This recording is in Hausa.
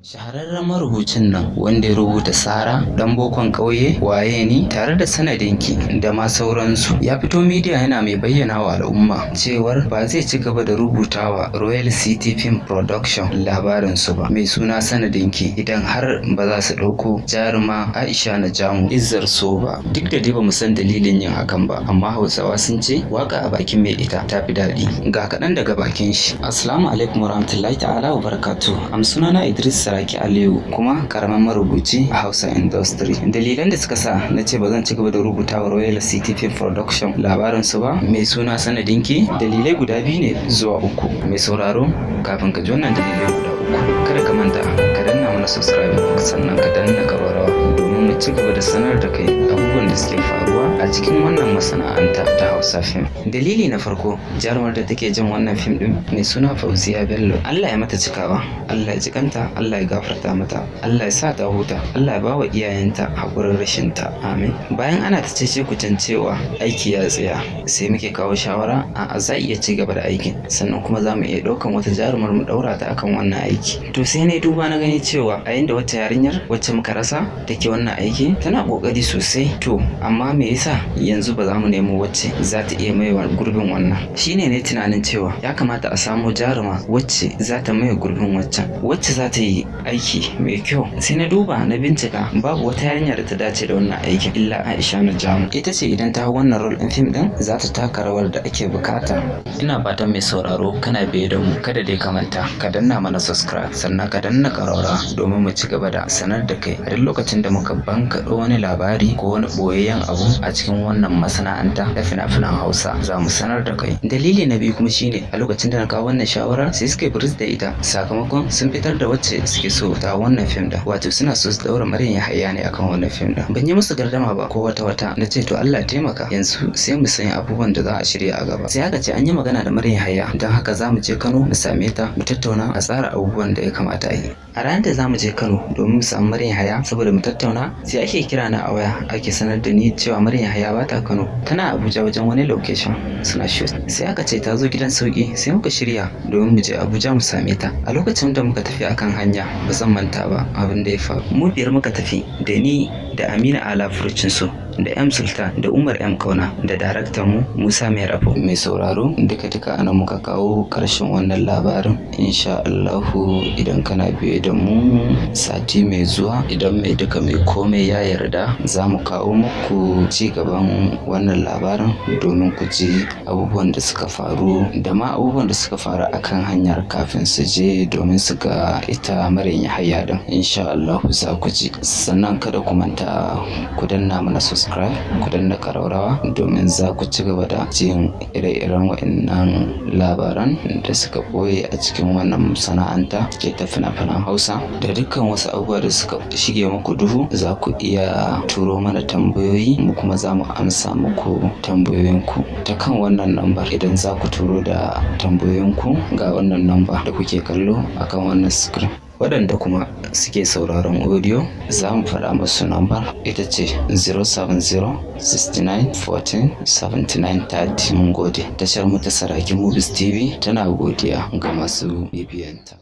Shahararren marubucin nan wanda ya rubuta Sara, ɗan bokon ƙauye, waye ni, tare da sanadinki da ma sauransu, ya fito midiya yana mai bayyana wa al'umma cewar ba zai ci gaba da rubutawa Royal City Film Production labarinsu ba mai suna sanadinki idan har ba za su ɗauko jaruma Aisha Najamu Izzar So ba. Duk da dai ba mu san dalilin yin hakan ba, amma Hausawa sun ce waka a bakin mai ita ta fi daɗi. Ga kaɗan daga bakin shi. Assalamu alaikum warahmatullahi ta'ala wa barakatuh. Sunana Idris Saraki Aliyu, kuma karamin marubuci a Hausa Industry. Dalilan da suka sa na ce ba zan ci gaba da rubuta wa Royal City Film Production labarin su ba mai suna sanadinki, dalilai guda biyu ne zuwa uku. Mai sauraro, kafin ka ji wannan dalilai guda uku, kada ka manta ka danna mana subscribe sannan ka danna ƙararrawa domin mu ci gaba da sanar da kai abubuwan da suke faruwa a cikin wannan masana'anta ta Hausa Film. Dalili na farko, jarumar da take jin wannan fim din mai suna Fauziya Bello. Allah ya mata cikawa, Allah ya jikanta, Allah ya gafarta mata, Allah ya sa ta huta, Allah ya ba wa iyayenta haƙurin rashin ta, amin. Bayan ana ta cece kucin cewa aiki ya tsaya, sai muke kawo shawara a za iya ci gaba da aikin, sannan kuma za mu iya ɗaukan wata jarumar mu ɗaura ta akan wannan aiki. To sai na duba na gani cewa a yanda wata yarinyar wacce muka rasa take wannan aiki tana ƙoƙari sosai, to amma me yasa yanzu ba za mu nemo wacce za ta iya maye gurbin wannan? Shine ne tunanin cewa ya kamata a samo jaruma wacce za ta maye gurbin wacce za ta yi aiki mai kyau. Sai na duba na bincika, babu wata yarinya da ta dace da wannan aikin illa Aisha Najamu. Ita ce idan ta hau wannan role din fim din za ta taka rawar da ake bukata. Ina fatan mai sauraro kana biye da mu, kada dai ka manta ka danna mana subscribe sannan ka danna ƙararrawa domin mu ci gaba da sanar da kai a duk lokacin da muka bankaɗo wani labari ko wani ɓoyayyen abu a cikin wannan masana'anta da fina-finan Hausa, za mu sanar da kai. Dalili na biyu kuma shine a lokacin da na kawo wannan shawarar sai suka yi da ita, sakamakon sun fitar da wacce suke so ta wannan fim da, wato suna so su daura Maryam Yahaya ne akan wannan fim da. Ban yi musu gardama ba ko wata na ce to Allah ya taimaka, yanzu sai mu sanya abubuwan da za a shirya a gaba. Sai aka ce an yi magana da Maryam Yahaya, don haka za mu je Kano mu same ta mu tattauna a tsara abubuwan da ya kamata a yi. A ranar da za mu je Kano domin mu samu Maryam Yahaya saboda mu tattauna, sai ake kira na a waya ake sanar da ni cewa Maryam Yahaya ba ta Kano, tana Abuja wajen wani location suna shoot. Sai aka ce ta zo gidan sauki, sai muka shirya domin mu je Abuja mu same ta. A lokacin da muka tafi akan hanya ba zan manta ba abin da ya faru. Mu biyar muka tafi, da ni da Amina Ala Furcinsu, da M Sultan, da Umar M Kauna, da daraktan mu Musa Mai Rafo. Mai sauraro, duka anan muka kawo karshen wannan labarin. Insha Allahu idan kana biye da mu sati mai zuwa, idan mai duka mai komai ya yarda, za mu kawo muku ci gaban wannan labarin domin ku ji abubuwan da suka faru da ma abubuwan da suka faru akan hanyar kafin su je domin su ga ita Maryam Yahaya din. Insha Allahu za ku ji. Sannan kada ku manta ku danna mana subscribe, ku danna ƙararrawa domin za ku ci gaba da jin ire-iren waɗannan labaran da suka ɓoye a cikin wannan masana'anta ke ta fina-finan Hausa, da dukkan wasu abubuwa da suka shige muku duhu. Za ku iya turo mana tambayoyi, mu kuma za mu amsa muku tambayoyinku ta kan wannan lambar. Idan za ku turo da tambayoyinku ga wannan lamba da kuke kallo akan wannan screen. Waɗanda kuma suke sauraron audio za mu faɗa musu lambar, ita ce 070 69 14 79 30. Mun gode. Tashar mu ta Saraki Movies TV tana godiya ga masu bibiyanta.